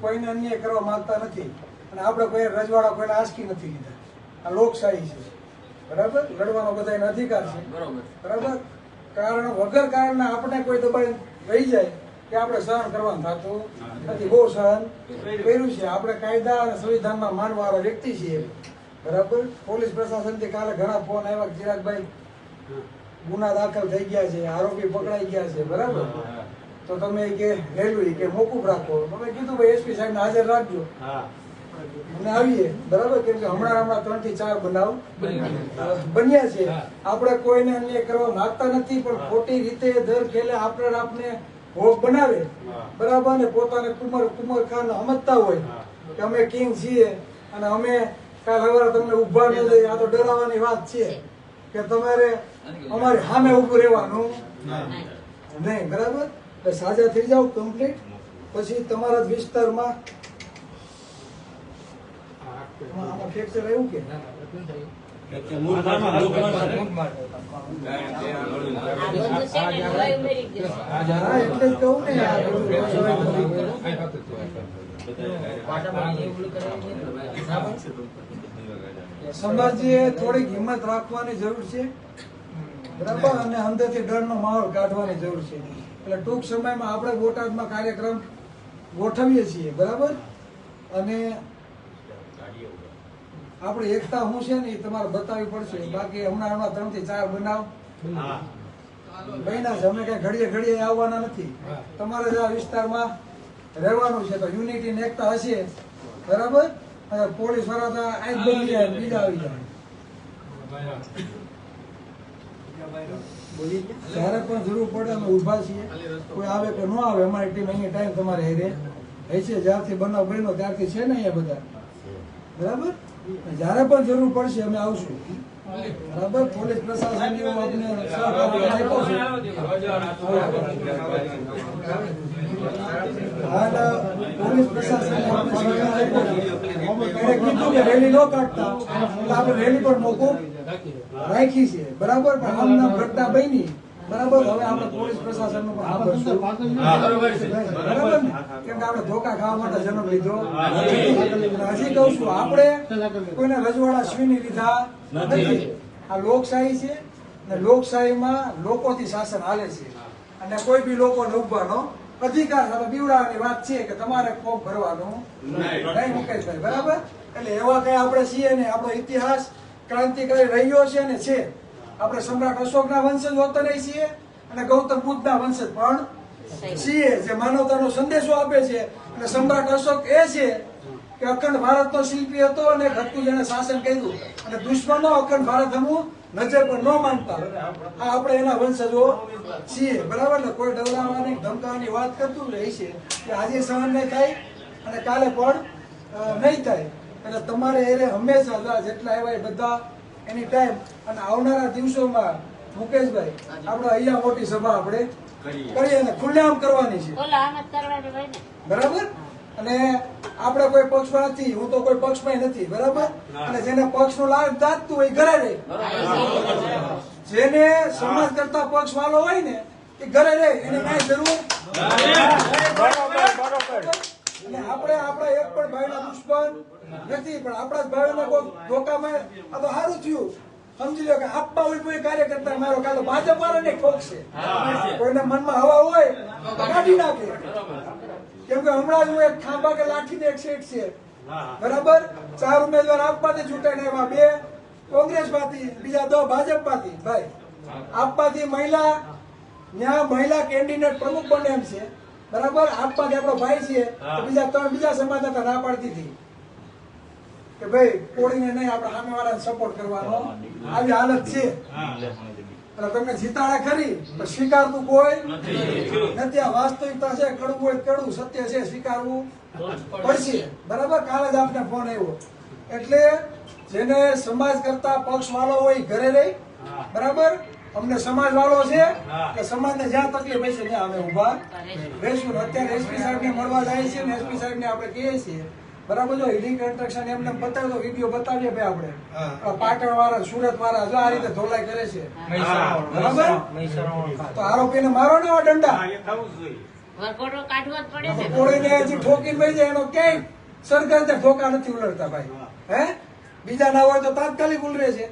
કોઈને અન્યાય કરવા માંગતા નથી અને આપણે કોઈ રજવાડા કોઈને આંચકી નથી લીધા. આ લોકશાહી છે, બરાબર. લડવાનો બધાનો અધિકાર છે, બરાબર. કારણ વગર કારણના આપણે કોઈ દબાઈ રહી જાય કે આપણે સહન કરવાનું થતું નથી. બહુ સહન કર્યું છે. આપણે કાયદા અને સંવિધાનમાં માનવાવાળા વ્યક્તિ છીએ, બરાબર. પોલીસ પ્રશાસનથી કાલે ઘણા ફોન આવ્યા કે ચિરાગભાઈ ગુના દાખલ થઈ ગયા છે, આરોપી પકડાઈ ગયા છે, બરાબર. તો તમે કે રેલવે કે મોકૂફ રાખો. તમે કીધું ભાઈ એસપી સાહેબને હાજર રાખજો અને આવીએ, બરાબર. કેમ કે હમણાં 3 થી 4 બનાવ બન્યા છે. આપણે કોઈને અન્યાય કરવા માંગતા નથી, પણ ખોટી રીતે દર ખેલે આપને ભોગ બનાવે, બરાબર. ને પોતાને કુમર ખાન સમજતા હોય કે અમે કિંગ છીએ અને અમે કાલ સવારે તમને ઉભા ન દઈએ. આ તો ડરાવવાની વાત છે કે તમારે અમારી સામે ઉભું રહેવાનું નહીં, બરાબર. સાજા થઈ જાવ કમ્પ્લીટ. પછી તમારા જ વિસ્તારમાં આમાં ફ્રેક્ચર આવ્યું કે એટલે જ કહું ને. સમાજે થોડીક હિંમત રાખવાની જરૂર છે, બરાબર. અને અંદરથી ડરનો માહોલ કાઢવાની જરૂર છે. એટલે ટૂંક સમયમાં આપણે બોટાદમાં કાર્યક્રમ ગોઠવીએ છીએ, બરાબર. અને આપણે એકતા શું છે ને એ તમારે બતાવવી પડશે. બાકી હમણાં 3 થી 4 બનાવ બન્યા છે. અમે કઈ ઘડીએ આવવાના નથી. તમારે જ આ વિસ્તારમાં રહેવાનું છે તો યુનિટી ને એકતા હશે, બરાબર. પોલીસ વાળા તો આજ બની જાય, બીજા આવી જાય. જયારે પણ જરૂર પડે અમે ઉભા છીએ. કોઈ આવે કે ન આવે, અમારી ટીમ અહીંયા ટાઈમ તમારે હેરે છે. જ્યારથી બનાવ બન્યો ત્યારથી છે ને અહીંયા બધા, બરાબર. જયારે પણ જરૂર પડશે અમે આવશું, બરાબર. પોલીસ પ્રશાસન આપને પોલીસ પ્રશાસન કીધું કે રેલી ન કાઢતા એટલે આપણે રેલી પણ મોકૂફ રાખી છે, બરાબર. પણ આમના ઘટના બની, બરાબર. હવે આપણે પોલીસ પ્રશાસન નું પણ સાંભળશું, બરાબર ને. કેમ કે આપણે ધોકા ખાવા માટે જન્મ લીધો હજી કહું છું. આપણે કોઈને રજવાડા છીની લીધા નથી. આ લોકશાહી છે અને લોકશાહીમાં લોકોથી શાસન હાલે છે અને કોઈ બી લોકોને ઉભવાનો અધિકાર સાથે બીવડાવવાની વાત છે કે તમારે કોપ ભરવાનું નહીં, મુકેશભાઈ, બરાબર. એટલે એવા કઈ આપણે છીએ ને. આપણો ઇતિહાસ ક્રાંતિકારી રહ્યો છે ને છે. આપણે સમ્રાટ અશોકના વંશજ હોતા નહીં છીએ અને ગૌતમ બુદ્ધના વંશજ પણ છીએ, જે માનવતાનો સંદેશો આપે છે. અને સમ્રાટ અશોક એ છે કે અખંડ ભારતનો શિલ્પી હતો અને ઘટતું જેને શાસન કર્યું અને દુશ્મનો અખંડ ભારત હમું નજર પર ન માનતા. આ આપણે એના વંશજો છીએ, બરાબર. ને કોઈ ડરાવવાની ધમકાવવાની વાત કરતું રહે છે કે આજે સહન નહીં થાય અને કાલે પણ નહીં થાય. એટલે તમારે એને હંમેશા જેટલા એવા બધા એની ટાઈમ અને આવનારા દિવસોમાં મુકેશભાઈ આપણે અહીંયા મોટી સભા આપણે કરીએ અને ખુલ્લેઆમ કરવાની છે, બરાબર. અને આપણે કોઈ પક્ષમાં નથી, હું તો કોઈ પક્ષમાં નથી, બરાબર. અને જેને પક્ષનું લાભ દાતું હોય ઘરે રહે, જેને સમાજ કરતા પક્ષ વાળો હોય ને એ ઘરે રહે, એને કઈ જરૂર અને આપણે આપણા એક પણ ભાઈના દુશ્મન નથી, પણ આપણા જ ભાઈઓને કોઈ ધોકામાં આ તો સારું થયું સમજી લો કે આપવા હોય કોઈ કાર્યકર્તા મારો કાલો ભાજપ વાળાને ઠોકશે. કોઈને મનમાં હવા હોય તો કાઢી નાખે. કેમ કે હમણાં જ હું એક ખાંભા કે લાઠીને એક સેટ છે, બરાબર. 4 ઉમેદવાર આપવાથી ચૂંટાઈને એમાં 2 કોંગ્રેસ માંથી, બીજા 2 ભાજપ માંથી. ભાઈ આપવાથી મહિલા કેન્ડિડેટ પ્રમુખ બને એમ છે, બરાબર. આપવાથી આપણો ભાઈ છે તો બીજા 3 બીજા સમાજના ના પાડતી હતી કે ભાઈ કોળીને નહીં, આપણે સામેવાળાને સપોર્ટ કરવાનો. આવી હાલત છે. એટલે તમને જીતાડે ખરી પણ સ્વીકારતું કોઈ નથી. આ વાસ્તવિકતા છે. કડવું હોય કડવું, સત્ય છે, સ્વીકારવું પડશે, બરાબર. કાલે જ આપને ફોન આવ્યો. એટલે જેને સમાજ કરતા પક્ષ વાળો હોય ઘરે રહી, બરાબર. અમને સમાજ વાળો છે કે સમાજને જ્યાં તકલીફ હશે ત્યાં અમે ઉભા રહીશું. અત્યારે એસપી સાહેબ ને મળવા જાય છે ને એસપી સાહેબ ને આપણે કહીએ છીએ, બરાબર. જો હિલિંગ કન્સ્ટ્રક્શન એમને બતાવ્યો તો વિડીયો બતાવીએ ભાઈ આપણે. પાટણ વાળા, સુરત વાળા જો આ રીતે ધોલાઈ કરે છે, બરાબર. તો આરોપીને મારો ને દંડા વરઘોડો કાઢવો જ પડે ને. કોળીને હજી ઠોકીને વહી જાય એનો ક્યાંય સરકાર ત્યાં ઠોકા નથી ઉલટતા ભાઈ. હે બીજા ના હોય તો તાત્કાલિક ઉલરે છે.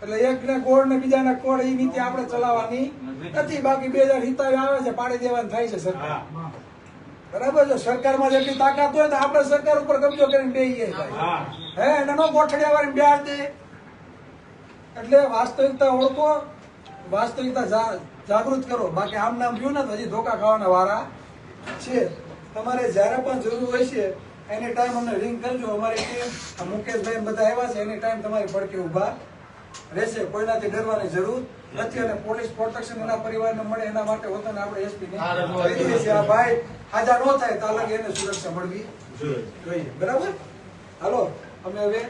એટલે એક ને કોડ ને બીજા ના કોડ એ નીતિ આપણે ચલાવવાની નથી. બાકી 2077 આવે છે પાડી દેવાનું થાય છે સરકાર. બરાબર છે. સરકારમાં જેટલી તાકાત હોય તો આપણે સરકાર ઉપર કબજો કરીને બેહીએ ભાઈ. હે એને નો ગોઠડિયા વાળી બ્યાજ દે. એટલે વાસ્તવિકતા ઓળખો, વાસ્તવિકતા જાગૃત કરો. બાકી આમ નામ રહ્યું ને તો હજી ધોકા ખાવાના વારા છે. તમારે જયારે પણ જરૂર હોય છે એની ટાઈમ અમને રિંગ કરજો. અમારી ટીમ મુકેશભાઈ બધા આવ્યા છે એની ટાઈમ તમારી પડકે ઉભા રહેશે. કોઈનાથી ડરવાની જરૂર નથી. અને પોલીસ પ્રોટેક્શન એના પરિવારને મળે એના માટે હોતાને આપણે એસપી ને કહીએ છીએ આ ભાઈ હાજા ન થાય તો અલગ એને સુરક્ષા મળવી જોઈએ. બરાબર. હાલો અમે હવે